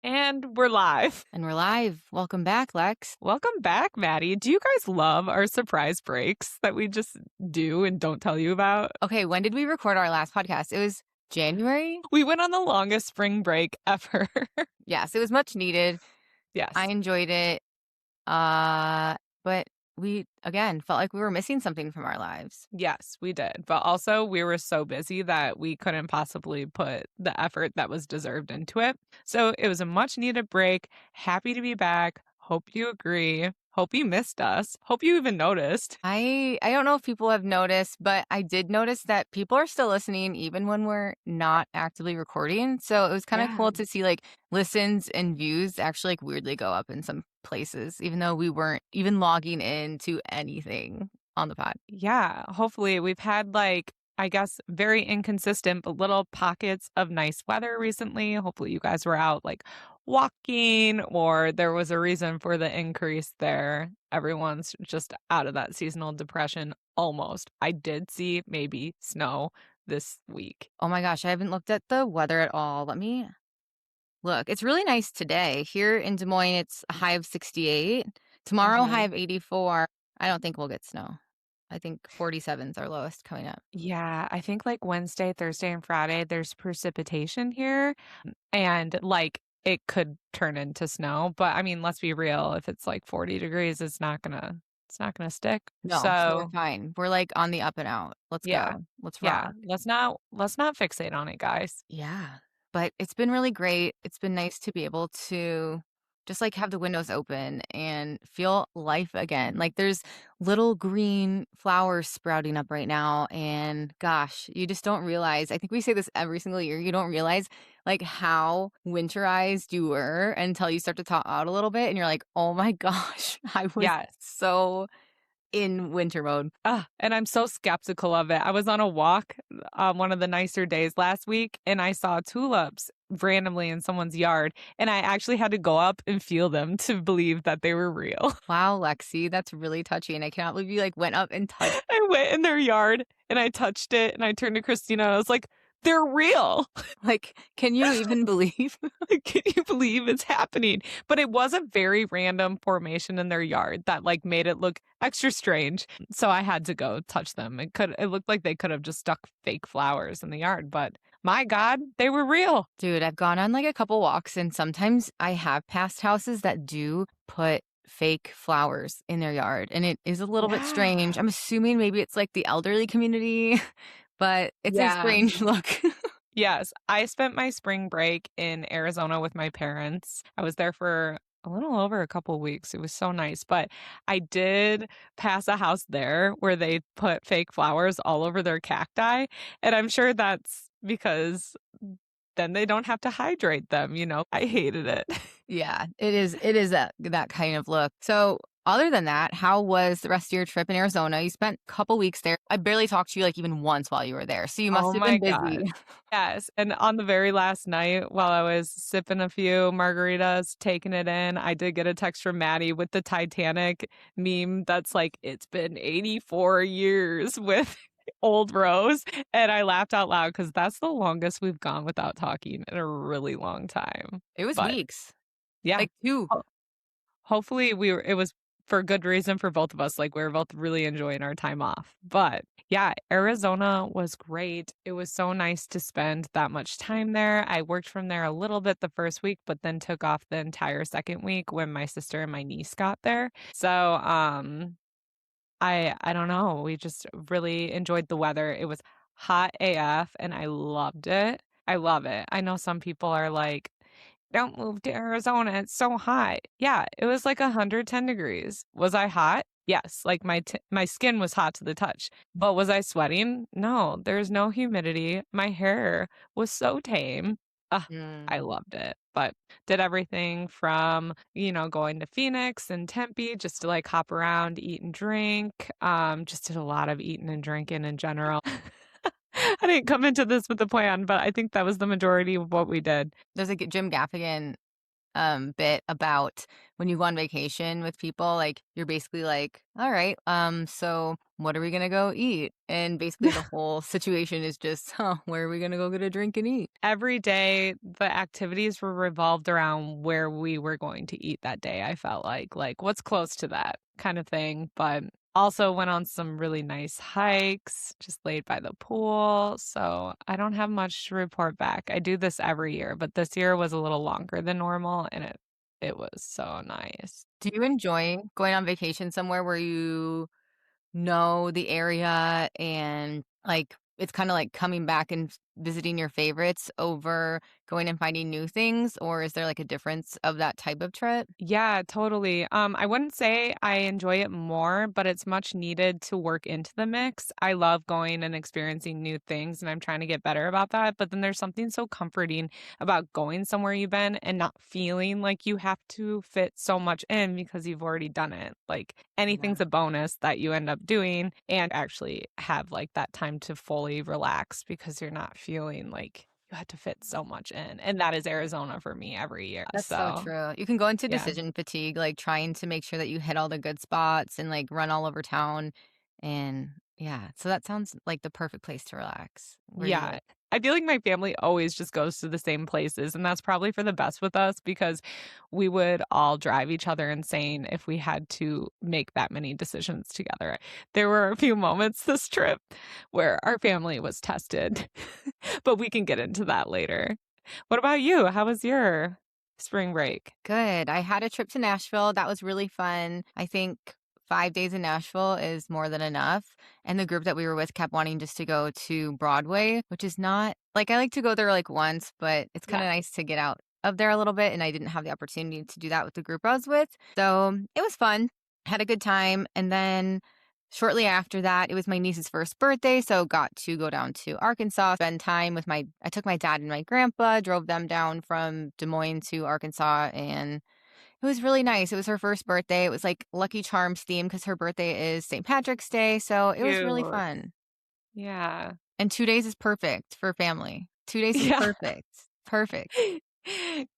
And we're live. And we're live. Welcome back, Lex. Welcome back, Maddie. Do you guys love our surprise breaks that we just do and don't tell you about? Okay, when did we record our last podcast? It was January? We went on the longest spring break ever. Yes, it was much needed. I Yes. enjoyed it. But we again felt like we were missing something from our lives. Yes, we did. But also, we were so busy that we couldn't possibly put the effort that was deserved into it. So it was a much needed break. Happy to be back. Hope you agree. Hope you missed us. Hope you even noticed. I don't know if people have noticed, but I did notice that people are still listening even when we're not actively recording. So it was kind of Yeah. cool to see like listens and views actually like weirdly go up in some places, even though we weren't even logging into anything on the pod. Yeah, hopefully we've had I guess very inconsistent but little pockets of nice weather recently. Hopefully you guys were out walking or there was a reason for the increase there. Everyone's just out of that seasonal depression almost. I did see maybe snow this week. Oh my gosh, I haven't looked at the weather at all. Let me look. It's really nice today. Here in Des Moines, it's a high of 68. Tomorrow, high Mhm. of 84. I don't think we'll get snow. I think 47 is our lowest coming up. Yeah, I think Wednesday, Thursday, and Friday there's precipitation here. And it could turn into snow, but I mean, let's be real, if it's 40 degrees, it's not gonna stick. No, so we're So, fine. We're like on the up and out. Let's yeah. go. Let's Yeah, rock. let's not fixate on it, guys. Yeah. But it's been really great. It's been nice to be able to just like have the windows open and feel life again. Like there's little green flowers sprouting up right now. And gosh, you just don't realize. I think we say this every single year. You don't realize like how winterized you were until you start to thaw out a little bit. And you're like, oh my gosh, I was Yes. so in winter mode. And I'm so skeptical of it. I was on a walk on one of the nicer days last week, and I saw tulips randomly in someone's yard, and I actually had to go up and feel them to believe that they were real. Wow, Lexi, that's really touchy. And I cannot believe you like went up and touched. I went in their yard, and I touched it, and I turned to Christina, and I was like, "They're real." Like, can you even believe? Can you believe it's happening? But it was a very random formation in their yard that made it look extra strange. So I had to go touch them. It looked like they could have just stuck fake flowers in the yard, but my God, they were real. Dude, I've gone on like a couple walks and sometimes I have passed houses that do put fake flowers in their yard and it is a little bit Yeah. strange. I'm assuming maybe it's like the elderly community, but it's a Yeah. strange look. Yes. I spent my spring break in Arizona with my parents. I was there for a little over a couple weeks. It was so nice. But I did pass a house there where they put fake flowers all over their cacti. And I'm sure that's because then they don't have to hydrate them. I hated it. Yeah, it is that kind of look. So other than that, how was the rest of your trip in Arizona? You spent a couple weeks there. I barely talked to you like even once while you were there. So you must Oh have my been busy. God. Yes. And on the very last night, while I was sipping a few margaritas, taking it in, I did get a text from Maddie with the Titanic meme that's like, it's been 84 years with old Rose. And I laughed out loud because that's the longest we've gone without talking in a really long time. It was But weeks. yeah. Like 2. Hopefully it was for good reason for both of us. We were both really enjoying our time off. But yeah, Arizona was great. It was so nice to spend that much time there. I worked from there a little bit the first week, but then took off the entire second week when my sister and my niece got there. So, I don't know. We just really enjoyed the weather. It was hot AF and I loved it. I love it. I know some people are like, don't move to Arizona. It's so hot. Yeah, it was 110 degrees. Was I hot? Yes, my skin was hot to the touch. But was I sweating? No, there's no humidity. My hair was so tame. Ah, I loved it. But did everything from, going to Phoenix and Tempe just to hop around, eat and drink. Just did a lot of eating and drinking in general. I didn't come into this with a plan, but I think that was the majority of what we did. There's like Jim Gaffigan bit about when you go on vacation with people, like, you're basically like, "All right, so what are we gonna go eat?" And basically the whole situation is just, "Huh, where are we gonna go get a drink and eat?" Every day, the activities were revolved around where we were going to eat that day, I felt like, what's close to that kind of thing, but also went on some really nice hikes, just laid by the pool, so I don't have much to report back. I do this every year, but this year was a little longer than normal, and it was so nice. Do you enjoy going on vacation somewhere where you know the area and, like, it's kinda like coming back and visiting your favorites over going and finding new things, or is there, like, a difference of that type of trip? Yeah, totally. I wouldn't say I enjoy it more, but it's much needed to work into the mix. I love going and experiencing new things, and I'm trying to get better about that. But then there's something so comforting about going somewhere you've been and not feeling like you have to fit so much in because you've already done it. Like anything's Yeah. a bonus that you end up doing and actually have like that time to fully relax because you're not feeling like you had to fit so much in. And that is Arizona for me every year. That's so So, true. You can go into yeah. decision fatigue, like, trying to make sure that you hit all the good spots and, like, run all over town, and yeah, so that sounds like the perfect place to relax where you Yeah. live. I feel like my family always just goes to the same places, and that's probably for the best with us because we would all drive each other insane if we had to make that many decisions together. There were a few moments this trip where our family was tested, but we can get into that later. What about you? How was your spring break? Good. I had a trip to Nashville, that was really fun. I think 5 days in Nashville is more than enough, and the group that we were with kept wanting just to go to Broadway, which is not like, I like to go there, like, once, but it's Yeah. kinda nice to get out of there a little bit, and I didn't have the opportunity to do that with the group I was with, so it was fun, had a good time, and then shortly after that, it was my niece's first birthday, so got to go down to Arkansas, spend time with my I took my dad and my grandpa, drove them down from Des Moines to Arkansas, and it was really nice. It was her first birthday. It was like Lucky Charms theme because her birthday is St. Patrick's Day, so it was really Cute. fun. Yeah. And 2 days is perfect for family. 2 days is Yeah. perfect. Perfect.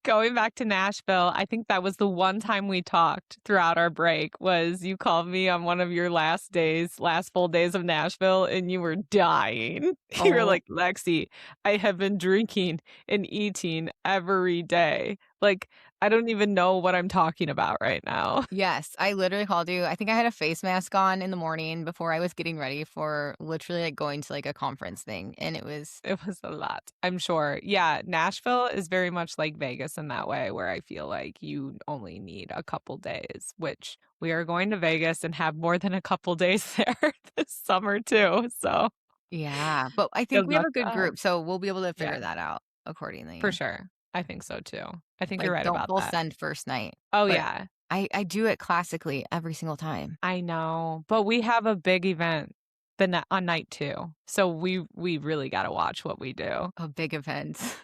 Going back to Nashville, I think that was the one time we talked throughout our break was you called me on one of your last days, last full days of Nashville, and you were dying. You were Oh, like, "Lexi, I have been drinking and eating every day. Like, I don't even know what I'm talking about right now." yes. I literally called you. I think I had a face mask on in the morning before I was getting ready for literally, like, going to, like, a conference thing, and it was It was a lot, I'm sure. Yeah, Nashville is very much like Vegas in that way, where I feel like you only need a couple days, which we are going to Vegas and have more than a couple days there this summer too, so yeah, but I think good we have luck a to good us. group, so we'll be able to Yeah, figure that out for accordingly. sure. I think so too. I think you're Like, right don't about full that. send first night, Oh, but yeah, I do it classically every single time. I know, but we have a big event on night 2, so we really gotta watch what we do. A big event.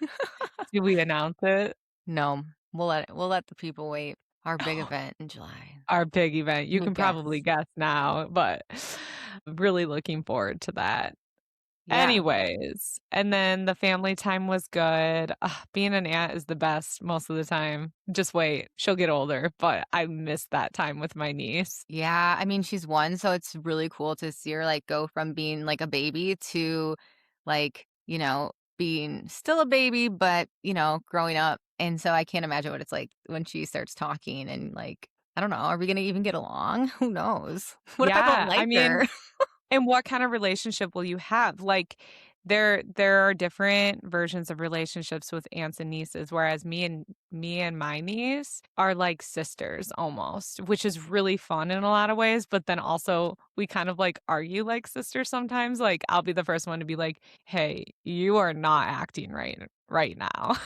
Did we announce it? No, we'll let the people wait. Our big event in July. Our big event. You New can probably guests. guess now, but really looking forward to that. Yeah. Anyways, and then the family time was good. Ugh, being an aunt is the best most of the time. Just wait, she'll get older, but I miss that time with my niece. Yeah, I mean, she's 1, so it's really cool to see her, like, go from being, like, a baby to, like, being still a baby, but, growing up, and so I can't imagine what it's like when she starts talking and, like, I don't know, are we gonna even get along? Who knows? What if I don't Yeah, I like mean her? and what kind of relationship will you have? Like, there are different versions of relationships with aunts and nieces, whereas me and my niece are like sisters almost, which is really fun in a lot of ways, but then also we kind of like argue like sisters sometimes. Like I'll be the first one to be like, "Hey, you are not acting right now."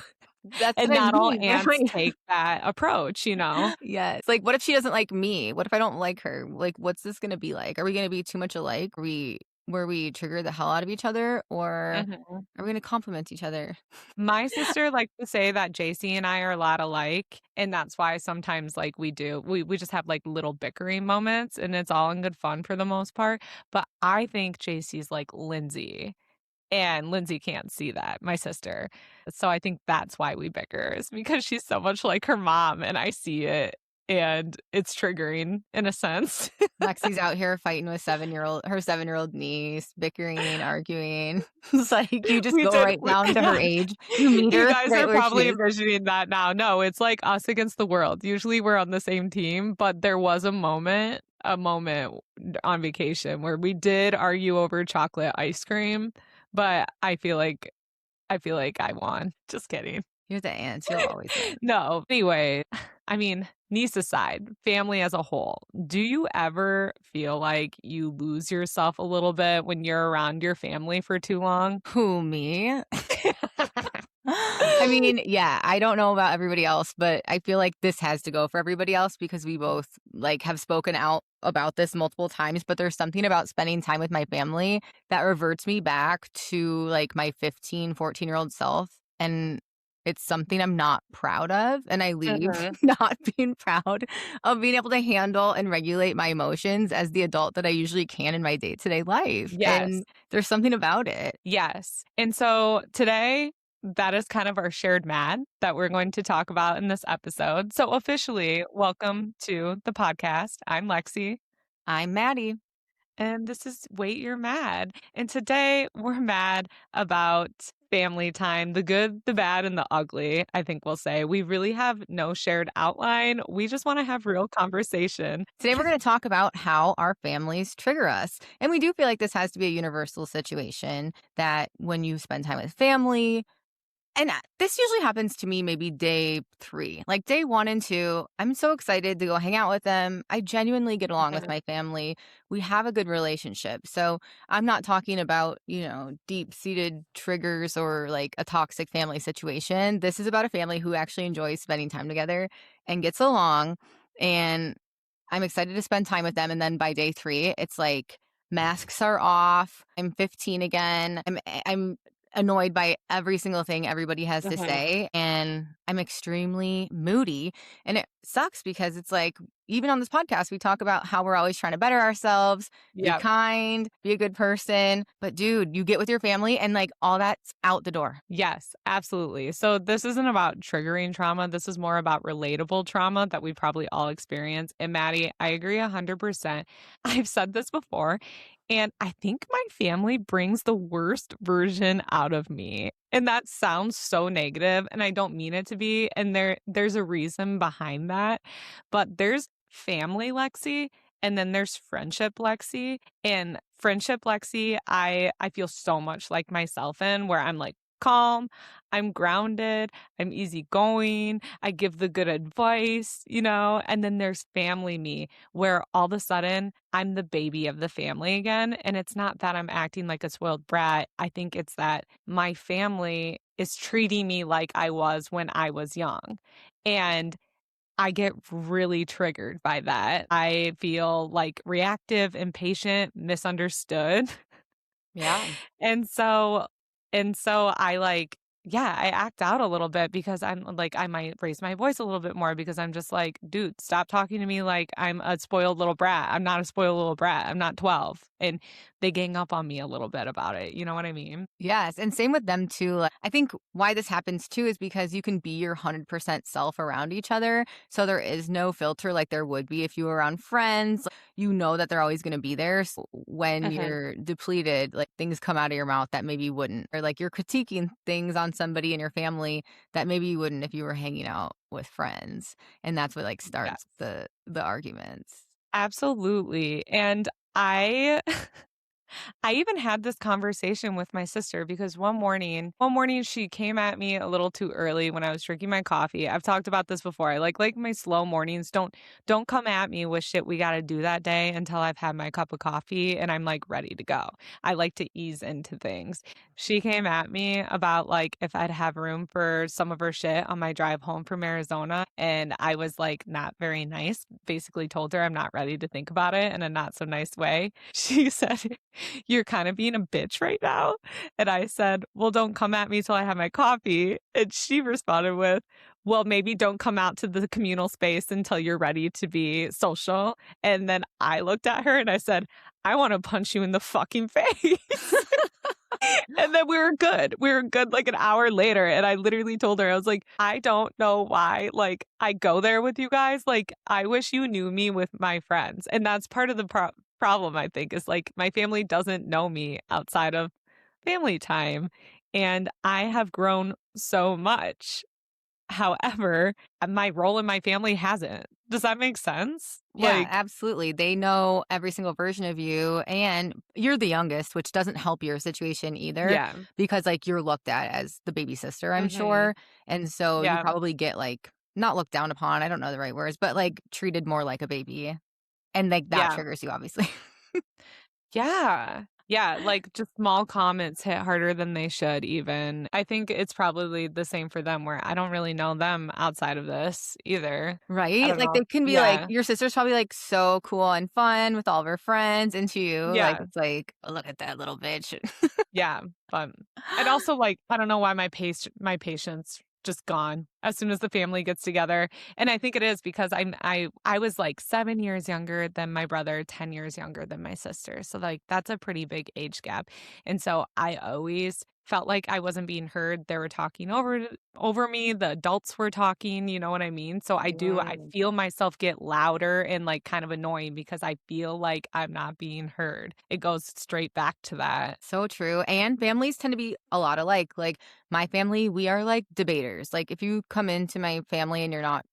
That's And what I not all mean, aunts right? take that approach, you know? Yes. Like, what if she doesn't like me? What if I don't like her? Like, what's this gonna be like? Are we gonna be too much alike? Where we trigger the hell out of each other, or Mhm. are we gonna compliment each other? My sister likes to say that JC and I are a lot alike, and that's why sometimes, like, we just have, like, little bickering moments, and it's all in good fun for the most part, but I think JC's like Lindsay. And Lindsay can't see that, my sister. So I think that's why we bicker is because she's so much like her mom and I see it and it's triggering in a sense. Lexi's out here fighting with her 7-year-old niece, bickering, arguing. It's like you just We go did right we down to her age. You meet You her guys right are where she probably is. envisioning that now. No, it's like us against the world. Usually we're on the same team, but there was a moment on vacation where we did argue over chocolate ice cream, but I feel like I won. Just kidding. You're the aunt. You'll always win. No, anyway, I mean, niece aside, family as a whole, do you ever feel like you lose yourself a little bit when you're around your family for too long? Who, me? I mean, yeah, I don't know about everybody else, but I feel like this has to go for everybody else because we both like have spoken out about this multiple times, but there's something about spending time with my family that reverts me back to like my 15, 14-year-old self. And it's something I'm not proud of. And I leave Mhm. not being proud of being able to handle and regulate my emotions as the adult that I usually can in my day to day life. Yes. And there's something about it. Yes. And so today, that is kind of our shared mad that we're going to talk about in this episode. So, officially, welcome to the podcast. I'm Lexi, I'm Maddie. and this is Wait, You're Mad. And today, we're mad about family time, the good, the bad, and the ugly, I think we'll say. We really have no shared outline. We just want to have real conversation. Today, we're going to talk about how our families trigger us. And we do feel like this has to be a universal situation that when you spend time with family, and this usually happens to me maybe day 3. Like day 1 and 2, I'm so excited to go hang out with them. I genuinely get along with my family. We have a good relationship. So I'm not talking about, deep-seated triggers or like a toxic family situation. This is about a family who actually enjoys spending time together and gets along. And I'm excited to spend time with them. And then by day 3, it's like masks are off. I'm 15 again. I'm annoyed by every single thing everybody has to Mhm. say. And I'm extremely moody. And it sucks because it's like, even on this podcast, we talk about how we're always trying to better ourselves, be Yeah. kind, be a good person. But dude, you get with your family and like all that's out the door. Yes, absolutely. So this isn't about triggering trauma. This is more about relatable trauma that we probably all experience. And Maddie, I agree 100%. I've said this before, and I think my family brings the worst version out of me. And that sounds so negative, and I don't mean it to be. And there's a reason behind that. But there's family Lexi, and then there's friendship Lexi. And friendship Lexi, I feel so much like myself in where I'm like calm, I'm grounded, I'm easygoing, I give the good advice, and then there's family me where all of a sudden I'm the baby of the family again. And it's not that I'm acting like a spoiled brat. I think it's that my family is treating me like I was when I was young. And I get really triggered by that. I feel like reactive, impatient, misunderstood. Yeah. And so I like, yeah, I act out a little bit because I'm like, I might raise my voice a little bit more because I'm just like, dude, stop talking to me like I'm a spoiled little brat. I'm not a spoiled little brat. I'm not 12. And they gang up on me a little bit about it. You know what I mean? Yes, and same with them too. Like, I think why this happens too is because you can be your 100% self around each other. So there is no filter like there would be if you were around friends. You know that they're always going to be there. So when Mhm. you're depleted, like things come out of your mouth that maybe you wouldn't. Or like you're critiquing things on somebody in your family that maybe you wouldn't if you were hanging out with friends. And that's what like Yes, starts the arguments. absolutely. And I even had this conversation with my sister because one morning she came at me a little too early when I was drinking my coffee. I've talked about this before. I like my slow mornings. Don't come at me with shit we got to do that day until I've had my cup of coffee and I'm like ready to go. I like to ease into things. She came at me about like if I'd have room for some of her shit on my drive home from Arizona and I was like not very nice. Basically told her I'm not ready to think about it in a not so nice way. She said you're kind of being a bitch right now. And I said, well, don't come at me till I have my coffee. And she responded with, well, maybe don't come out to the communal space until you're ready to be social. And then I looked at her and I said, I want to punch you in the fucking face. And then we were good. We were good like an hour later. And I literally told her, I was like, I don't know why. Like, I go there with you guys. Like, I wish you knew me with my friends. And that's part of the problem, I think, is like my family doesn't know me outside of family time. And I have grown so much. However, my role in my family hasn't. Does that make sense? Yeah, Like, absolutely. They know every single version of you, and you're the youngest, which doesn't help your situation either yeah. because, like, you're looked at as the baby sister, I'm Hmm. sure. And so you Yeah. probably get, like, not looked down upon, I don't know the right words, but, like, treated more like a baby. And, like, that Yeah. triggers you, obviously. Yeah. Yeah, like, just small comments hit harder than they should even. I think it's probably the same for them where I don't really know them outside of this either. I Right? don't Like, know. they can be like Yeah. your sister's probably, like, so cool and fun with all of her friends, and to you, like, Yeah. it's like, "Oh, look at that little bitch." Yeah, but and also, like, I don't know why my patience just gone as soon as the family gets together, and I think it is because I was, like, 7 years younger than my brother, 10 years younger than my sister, so, like, that's a pretty big age gap, and so I always felt like I wasn't being heard. They were talking over me, the adults were talking, you know what I mean? So I Mm. feel myself get louder and, like, kind of annoying because I feel like I'm not being heard. It goes straight back to that. So true. And families tend to be a lot alike. Like my family, we are like debaters. Like if you come into my family and you're not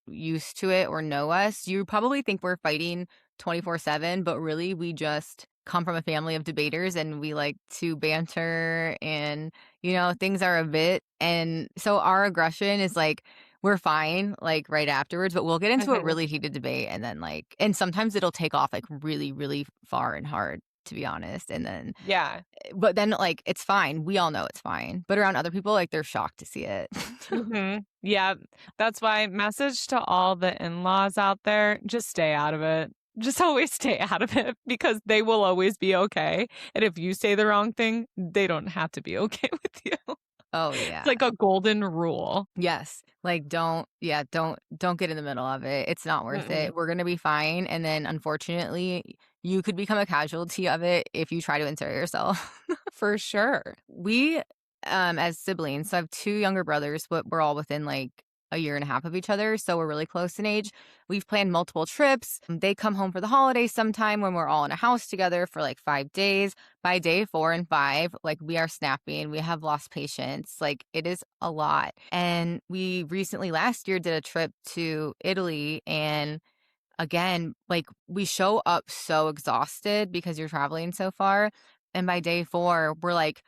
used to it or know us, you probably think we're fighting 24/7, but really we just come from a family of debaters and we like to banter and things are a bit and so our aggression is like we're fine like right afterwards, but we'll get into a Mhm. really heated debate and then like and sometimes it'll take off like really really far and hard to be honest and then Yeah. but then like it's fine, we all know it's fine, but around other people like they're shocked to see it. Mhm. Yeah. That's why message to all the in-laws out there, just stay out of it. Just always stay out of it because they will always be okay, and if you say the wrong thing, they don't have to be okay with you. Oh It's yeah. like a golden rule. Yes. Like, don't get in the middle of it. It's not worth Mm-mm. it. We're gonna be fine, and then, unfortunately, you could become a casualty of it if you try to insert yourself. For sure. We, as siblings so I have 2 younger brothers, but we're all within, like, a year and a half of each other, so we're really close in age. We've planned multiple trips. They come home for the holidays sometime when we're all in a house together for, like, 5 days. By day 4 and 5, like, we are snapping, we have lost patience, like, it is a lot. And we recently last year did a trip to Italy, and again, like, we show up so exhausted because you're traveling so far, and by day 4, we're, like,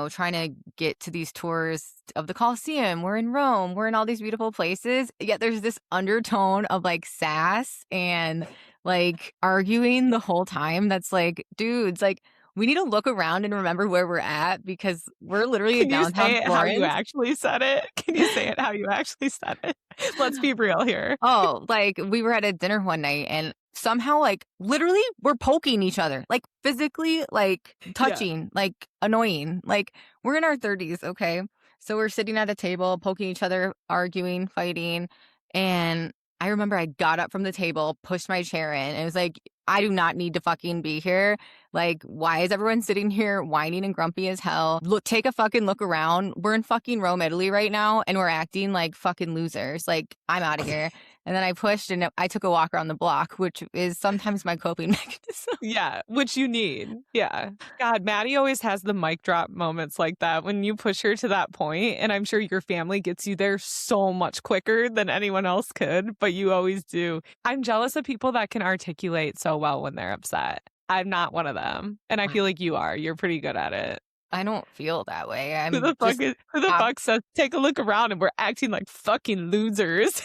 trying to get to these tours of the Colosseum, we're in Rome, we're in all these beautiful places, yet there's this undertone of, like, sass and, like, arguing the whole time that's like, "Dudes, like, we need to look around and remember where we're at because we're literally in Can you downtown say it how you Florence." actually said it? Can you say it how you actually said it? Let's be real here. Oh, like, we were at a dinner one night and somehow, like, literally, we're poking each other, like, physically, like, Yeah. touching, like, annoying. Like, we're in our 30s, okay? So we're sitting at a table, poking each other, arguing, fighting. And I remember I got up from the table, pushed my chair in, and it was like, I do not need to fucking be here. Like, why is everyone sitting here whining and grumpy as hell? Look, take a fucking look around. We're in fucking Rome, Italy right now, and we're acting like fucking losers. Like, I'm out of here. And then I pushed and I took a walk around the block, which is sometimes my coping mechanism. Yeah, which you need. Yeah. God, Maddie always has the mic drop moments like that when you push her to that point, and I'm sure your family gets you there so much quicker than anyone else could, but you always do. I'm jealous of people that can articulate so well when they're upset. I'm not one of them, and I I feel like you are. You're pretty good at it. I don't feel that way. Who I'm the fuck just is who the fuck says, "Take a look around," and we're acting like fucking losers?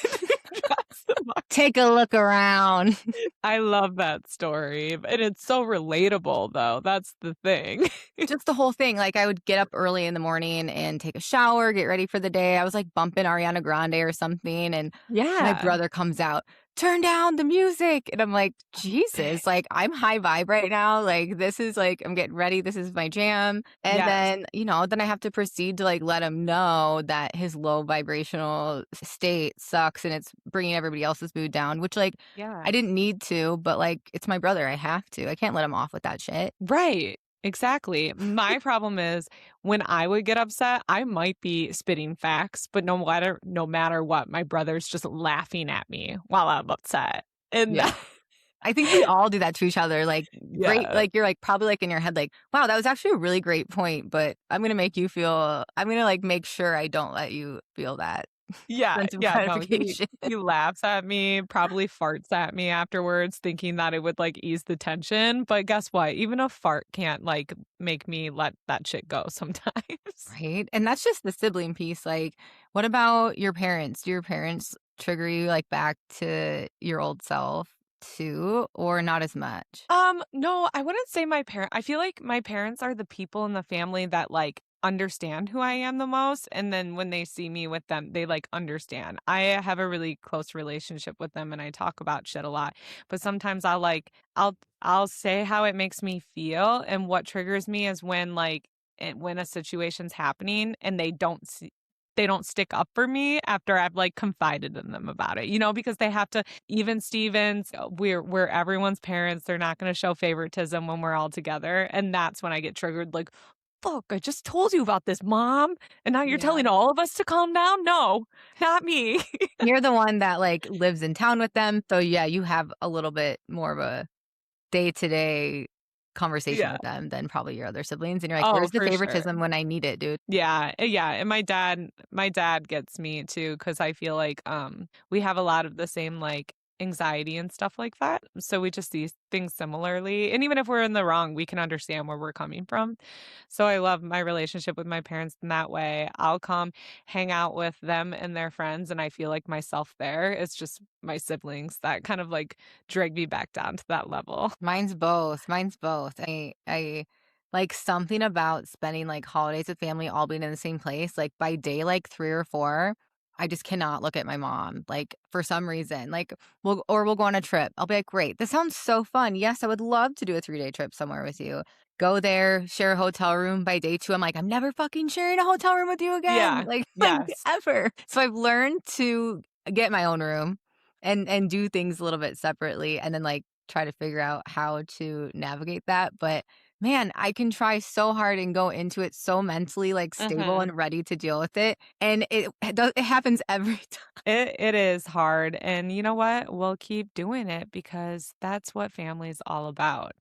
Drops the mic. take a look around. I love that story, and it's so relatable, though. That's the thing. Just the whole thing. Like, I would get up early in the morning and take a shower, get ready for the day. I was like bumping Ariana Grande or something. And my Yeah. brother comes out, turn down the music. And I'm like, Jesus, like, I'm high vibe right now. Like, this is like, I'm getting ready. This is my jam. And Yes. then, then I have to proceed to like let him know that his low vibrational state sucks and it's bringing everybody else's mood down, which like, Yeah. I didn't need to, but like, it's my brother. I have to. I can't let him off with that shit. Right. Exactly. My problem is when I would get upset, I might be spitting facts, but no matter what, my brother's just laughing at me while I'm upset. And Yeah. that I think we all do that to each other, like, great yeah. like, you're, like, probably, like, in your head, like, "Wow, that was actually a really great point, but I'm gonna, like, make sure I don't let you feel that Yeah, sense of yeah, no, he gratification." he laughs at me, probably farts at me afterwards, thinking that it would, like, ease the tension, but guess what? Even a fart can't, like, make me let that shit go sometimes. Right? And that's just the sibling piece, like, what about your parents? Do your parents trigger you, like, back to your old self too, or not as much? No, I wouldn't say I feel like my parents are the people in the family that, like, understand who I am the most, and then when they see me with them, they, like, understand. I have a really close relationship with them, and I talk about shit a lot, but sometimes I'll say how it makes me feel, and what triggers me is when, like, when a situation's happening and they don't stick up for me after I've, like, confided in them about it, because they have to even Stevens, we're everyone's parents, they're not gonna show favoritism when we're all together, and that's when I get triggered, like, "Fuck, I just told you about this, mom, and now you're Yeah. telling all of us to calm down? No, not me." You're the one that, like, lives in town with them, so, yeah, you have a little bit more of a day-to-day conversation Yeah. with them than probably your other siblings, and you're like, Oh, "Where's the for sure. favoritism when I need it, dude?" Yeah, yeah, and my dad gets me too because I feel like, we have a lot of the same, like, anxiety and stuff like that, so we just see things similarly, and even if we're in the wrong, we can understand where we're coming from. So I love my relationship with my parents in that way. I'll come hang out with them and their friends, and I feel like myself there. It's just my siblings that kind of, like, drag me back down to that level. Mine's both, mine's both. I like, something about spending, like, holidays with family all being in the same place, like, by day, like, 3 or 4, I just cannot look at my mom, like, for some reason, like, we'll go on a trip. I'll be like, "Great, this sounds so fun. Yes, I would love to do a 3-day trip somewhere with you." Go there, share a hotel room. By day 2, I'm like, "I'm never fucking sharing a hotel room with you again, Yeah. like, Yes. ever." So I've learned to get my own room and do things a little bit separately and then, like, try to figure out how to navigate that, but man, I can try so hard and go into it so mentally, like, stable Mhm. and ready to deal with it, and it happens every time. It is hard, and you know what? We'll keep doing it because that's what family's all about.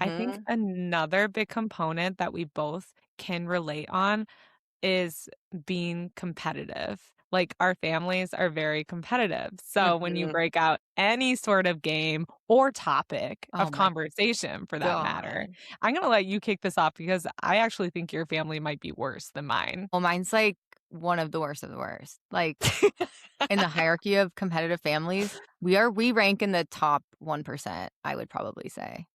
I think Mhm, another big component that we both can relate on is being competitive. Like, our families are very competitive, so when you mhm. break out any sort of game or topic Oh of my conversation for that matter, god. I'm gonna let you kick this off because I actually think your family might be worse than mine. Well, mine's, like, one of the worst. Like, in the hierarchy of competitive families, we rank in the top 1%, I would probably say.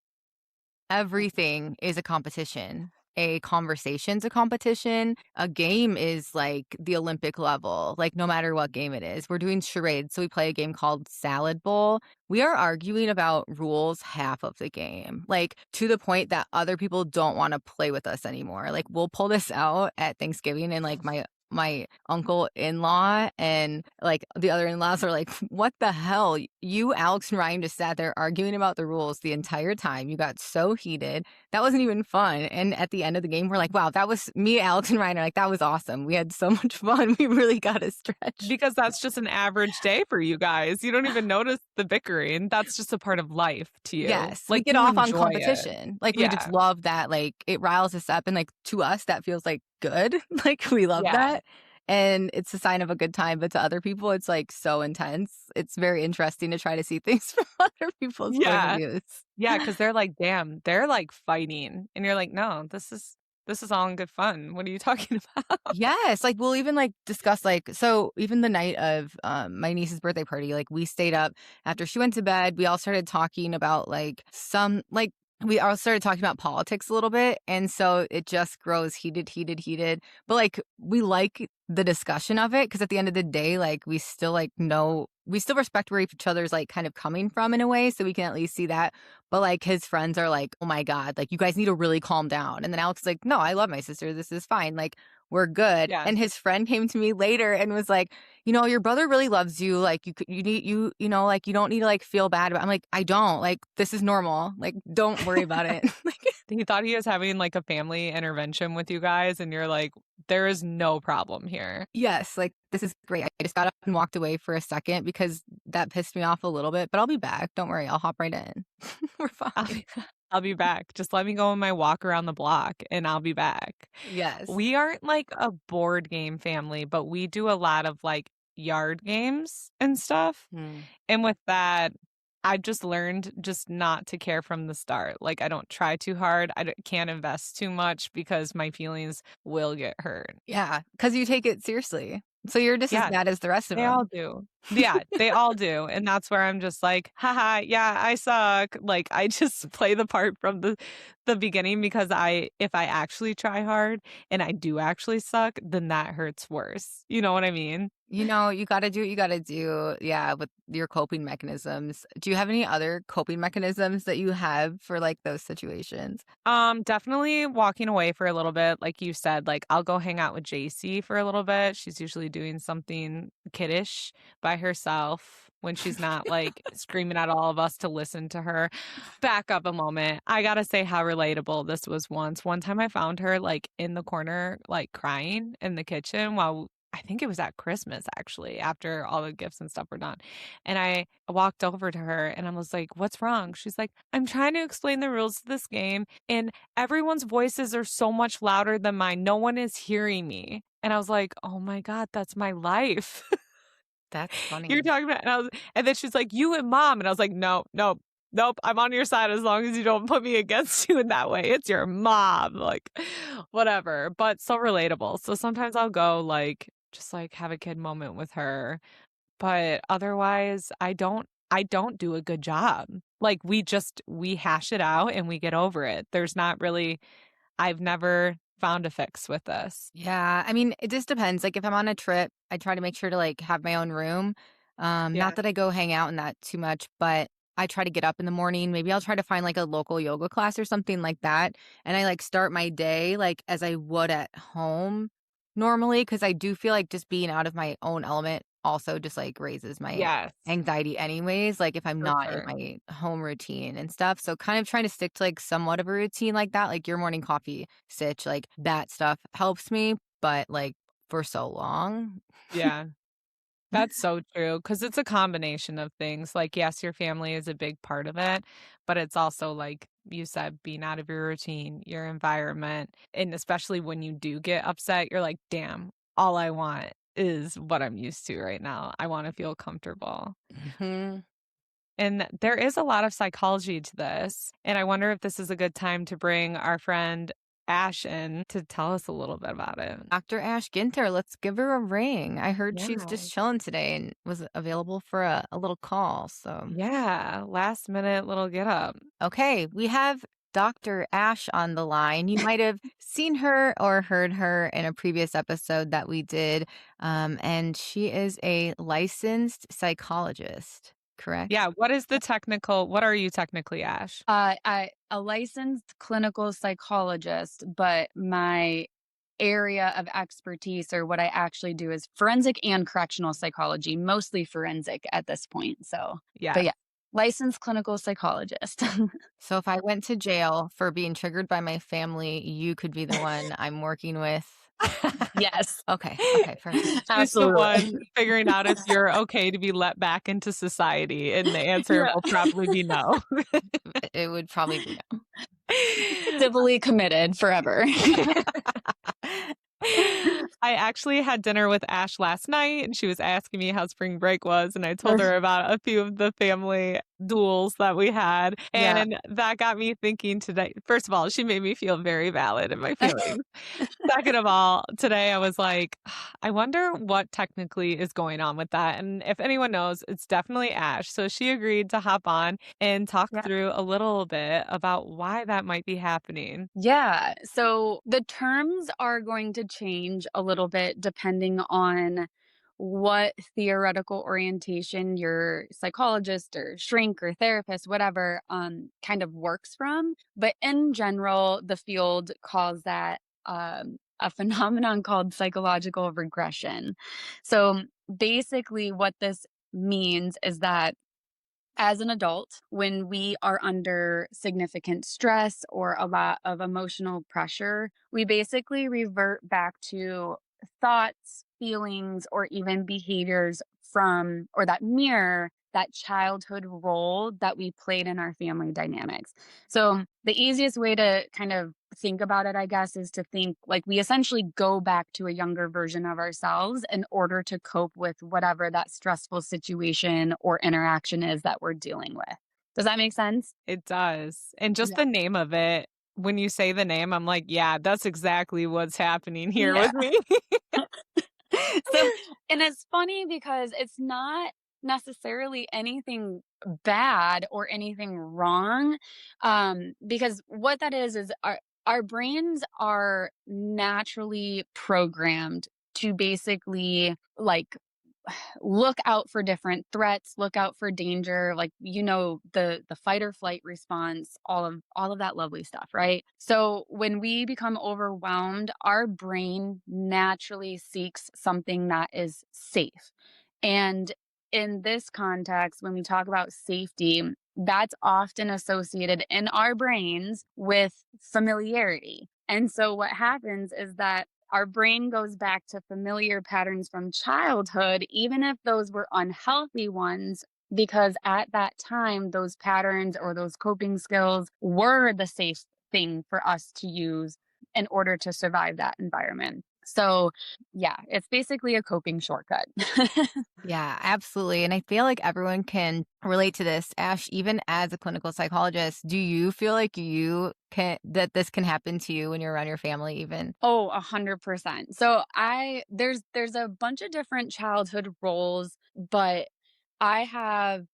Everything is a competition. A conversation's a competition. A game is like the Olympic level, like no matter what game it is. We're doing charades, so we play a game called Salad Bowl. We are arguing about rules half of the game, like to the point that other people don't want to play with us anymore. Like we'll pull this out at Thanksgiving and like my uncle in-law and like the other in-laws are like, what the hell? You, Alex, and Ryan just sat there arguing about the rules the entire time. You got so heated. That wasn't even fun. And at the end of the game, we're like, wow, that was me, Alex, and Ryan are like, that was awesome. We had so much fun. We really got a stretch. Because that's just an average day for you guys. You don't even notice the bickering. That's just a part of life to you. Yes, we Like, get you off on enjoy it. competition. Like, we just Yeah. love that, like, it riles us up, and, like, to us, that feels, like, good. Like, we love Yeah. that, and it's a sign of a good time, but to other people, it's, like, so intense. It's very interesting to try to see things from other people's point of Yeah. views. Yeah, because 'cause they're like, "Damn," they're, like, fighting, and you're like, "No, this is all in good fun. What are you talking about?" Yes, like, we'll even, like, discuss, like so even the night of, my niece's birthday party, like, we stayed up after she went to bed, we all started talking about, like, we all started talking about politics a little bit, and so it just grows heated, heated, heated, but, like, we like the discussion of it because at the end of the day, like, we still, like, know we still respect where each other's, like, kind of coming from in a way, so we can at least see that, but, like, his friends are like, "Oh my god, like, you guys need to really calm down," and then Alex is like, "No, I love my sister, this is fine, like, we're good," Yeah. and his friend came to me later and was like, "You know, your brother really loves you, like, you know, like, you don't need to, like, feel bad about." I'm like, "I don't, like, this is normal, like, don't worry about it." Like He thought he was having, like, a family intervention with you guys, and you're like, "There is no problem here." Yes, like, this is great. I just got up and walked away for a second because that pissed me off a little bit, but I'll be back. Don't worry, I'll hop right in. We're I'll fine. be I'll be back. Just let me go on my walk around the block, and I'll be back. Yes. We aren't, like, a board game family, but we do a lot of, like, yard games and stuff, Mm. and with that, I've just learned just not to care from the start. Like, I don't try too hard. I can't invest too much because my feelings will get hurt. Yeah, because you take it seriously. So you're just as Yeah, bad as the rest of they all them. do. Yeah, they all do, and that's where I'm just like, "Haha, yeah, I suck." Like, I just play the part from the beginning because if I actually try hard and I do actually suck, then that hurts worse. You know what I mean? You know, you gotta do what you gotta do, yeah, with your coping mechanisms. Do you have any other coping mechanisms that you have for, like, those situations? Definitely walking away for a little bit, like you said, like, I'll go hang out with JC for a little bit. She's usually doing something kiddish by herself when she's not, like, screaming at all of us to listen to her. Back up a moment. I gotta say how relatable this was once. One time I found her, like, in the corner, like, crying in the kitchen while I think it was at Christmas, actually, after all the gifts and stuff were done, and I walked over to her, and I was like, "What's wrong?" She's like, "I'm trying to explain the rules to this game, and everyone's voices are so much louder than mine. No one is hearing me." And I was like, "Oh my god, that's my life." That's You're funny. talking about and then she's like, "You and mom." And I was like, "No, nope, nope, I'm on your side as long as you don't put me against you in that way. It's your mom." Like, whatever, but so relatable. So sometimes I'll go, like, just, like, have a kid moment with her, but otherwise, I don't do a good job. Like, we hash it out and we get over it. There's not really I've never found a fix with this. Yeah, I mean, it just depends, like, if I'm on a trip, I try to make sure to, like, have my own room. Not Yeah. that I go hang out in that too much, but I try to get up in the morning. Maybe I'll try to find, like, a local yoga class or something like that, and I, like, start my day, like, as I would at home normally, because I do feel like just being out of my own element also just, like, raises my Yes, anxiety anyways, like, if I'm for not in sure. my home routine and stuff, so kind of trying to stick to, like, somewhat of a routine like that, like your morning coffee sitch, like, that stuff helps me, but, like, for so long. Yeah. That's so true because it's a combination of things. Like, yes, your family is a big part of it, but it's also, like you said, being out of your routine, your environment, and especially when you do get upset, you're like, "Damn, all I want is what I'm used to right now. I wanna feel comfortable." Mhm. And there is a lot of psychology to this, and I wonder if this is a good time to bring our friend Ash in to tell us a little bit about it. Dr. Ash Ginter, let's give her a ring. I heard she's Yeah. just chilling today and was available for a little call, so Yeah, last minute little get up. okay, we have Dr. Ash on the line. You might have seen her or heard her in a previous episode that we did, and she is a licensed psychologist, correct? Yeah, what are you technically, Ash? I a licensed clinical psychologist, but my area of expertise or what I actually do is forensic and correctional psychology, mostly forensic at this point. So, but Yes. yeah, licensed clinical psychologist. So if I went to jail for being triggered by my family, you could be the one I'm working with. Yes, Okay, okay, perfect. She's the absolutely. one figuring out if you're okay to be let back into society, and the answer Yeah. will probably be no. It would probably be Civilly committed forever. I actually had dinner with Ash last night, and she was asking me how spring break was, and I told her about a few of the family duels that we had, Yeah. and that got me thinking today. First of all, she made me feel very valid in my feelings. Second of all, today I was like, I wonder what technically is going on with that. And if anyone knows, it's definitely Ash. So she agreed to hop on and talk Yeah. through a little bit about why that might be happening. Yeah. So the terms are going to change a little bit depending on what theoretical orientation your psychologist or shrink or therapist, whatever, kind of works from. But in general, the field calls that a phenomenon called psychological regression. So basically, what this means is that as an adult, when we are under significant stress or a lot of emotional pressure, we basically revert back to thoughts, feelings, or even behaviors from or that mirror that childhood role that we played in our family dynamics. So, the easiest way to kind of think about it, I guess, is to think like we essentially go back to a younger version of ourselves in order to cope with whatever that stressful situation or interaction is that we're dealing with. Does that make sense? It does. And just Yeah. the name of it, when you say the name, I'm like, yeah, that's exactly what's happening here Yeah. with me. So, and it's funny because it's not necessarily anything bad or anything wrong. Because what that is our brains are naturally programmed to basically like look out for different threats, look out for danger, like the fight or flight response, all of that lovely stuff, right? So when we become overwhelmed, our brain naturally seeks something that is safe. And in this context, when we talk about safety, that's often associated in our brains with familiarity. And so what happens is that our brain goes back to familiar patterns from childhood, even if those were unhealthy ones, because at that time, those patterns or those coping skills were the safe thing for us to use in order to survive that environment. So, yeah, it's basically a coping shortcut. Yeah, absolutely. And I feel like everyone can relate to this. Ash, even as a clinical psychologist, do you feel like that this can happen to you when you're around your family even? Oh, 100%. So there's a bunch of different childhood roles, but I have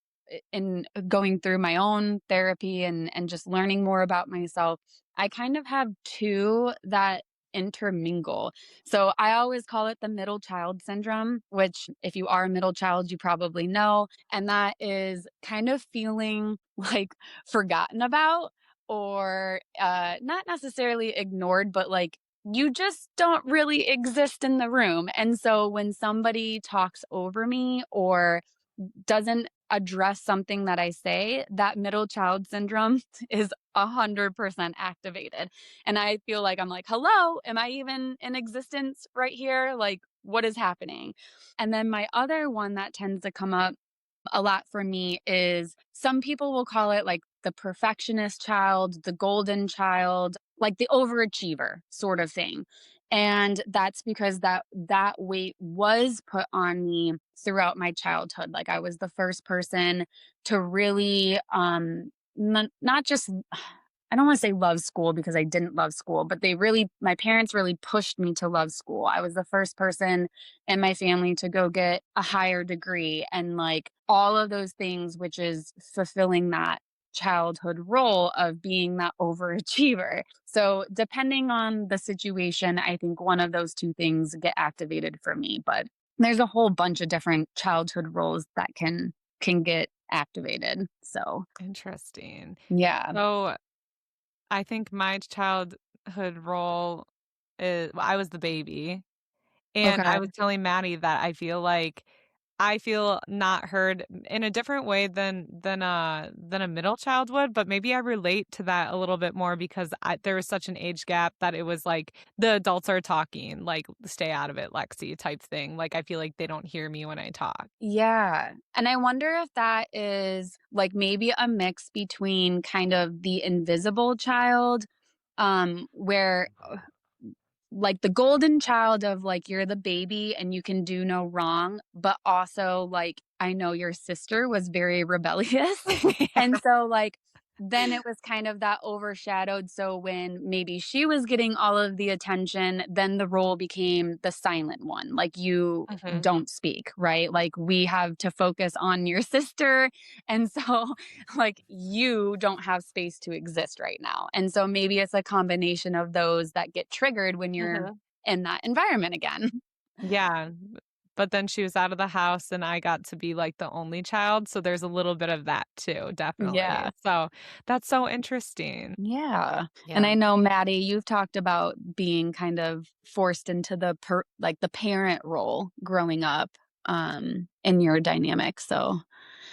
in going through my own therapy and just learning more about myself, I kind of have two that intermingle. So I always call it the middle child syndrome, which if you are a middle child, you probably know, and that is kind of feeling like forgotten about or not necessarily ignored, but like you just don't really exist in the room. And so when somebody talks over me or doesn't address something that I say, that middle child syndrome is 100% activated. And I feel like I'm like, hello, am I even in existence right here? Like, what is happening? And then my other one that tends to come up a lot for me is some people will call it like the perfectionist child, the golden child, like the overachiever sort of thing. And that's because that weight was put on me throughout my childhood. Like I was the first person to really not just I don't want to say love school because I didn't love school, but my parents really pushed me to love school. I was the first person in my family to go get a higher degree and like all of those things, which is fulfilling that childhood role of being that overachiever. So, depending on the situation, I think one of those two things get activated for me, but there's a whole bunch of different childhood roles that can get activated. So, Interesting. yeah. So I think my childhood role is I was the baby. And I Okay. was telling Maddie that I feel not heard in a different way than a middle child would, but maybe I relate to that a little bit more because there was such an age gap that it was like the adults are talking, like stay out of it, Lexi type thing. Like I feel like they don't hear me when I talk. Yeah. And I wonder if that is like maybe a mix between kind of the invisible child, where like the golden child of like you're the baby and you can do no wrong, but also like I know your sister was very rebellious. And so like then it was kind of that overshadowed. So when maybe she was getting all of the attention, then the role became the silent one. Like you Mhm. don't speak, right? Like we have to focus on your sister. And so like you don't have space to exist right now. And so maybe it's a combination of those that get triggered when you're Mhm. in that environment again. Yeah. But then she was out of the house and I got to be like the only child. So there's a little bit of that too, definitely. Yeah. So that's so interesting. Yeah. And Yeah. I know Maddie, you've talked about being kind of forced into like the parent role growing up in your dynamic. So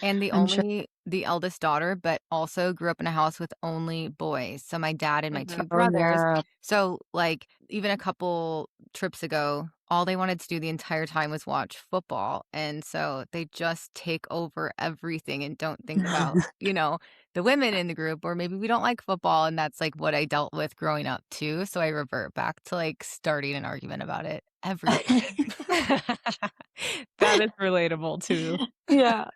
And I'm sure. the eldest daughter, but also grew up in a house with only boys. So my dad and my Mhm. two Oh, brothers. yeah. So like even a couple trips ago, all they wanted to do the entire time was watch football. And so they just take over everything and don't think about, the women in the group, or maybe we don't like football. And that's like what I dealt with growing up too. So I revert back to like starting an argument about it every That is relatable too. Yeah,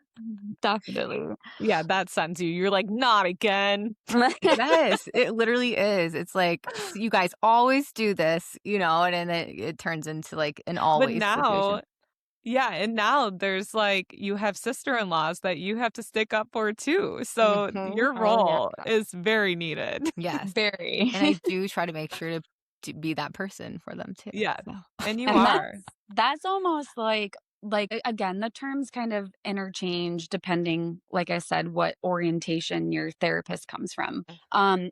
definitely. Yeah, that sends you. You're like, "Not again." Yes, it literally is. It's like, you guys always do this, and then it turns into like an But always situation. now yeah, and now there's, like you have sister-in-laws that you have to stick up for too, so Mhm. your Oh, yeah. role is very needed. Yes. Very. And I do try to make sure to be that person for them too. Yeah, So and you And are. that's almost again, the terms kind of interchange depending, like I said, what orientation your therapist comes from.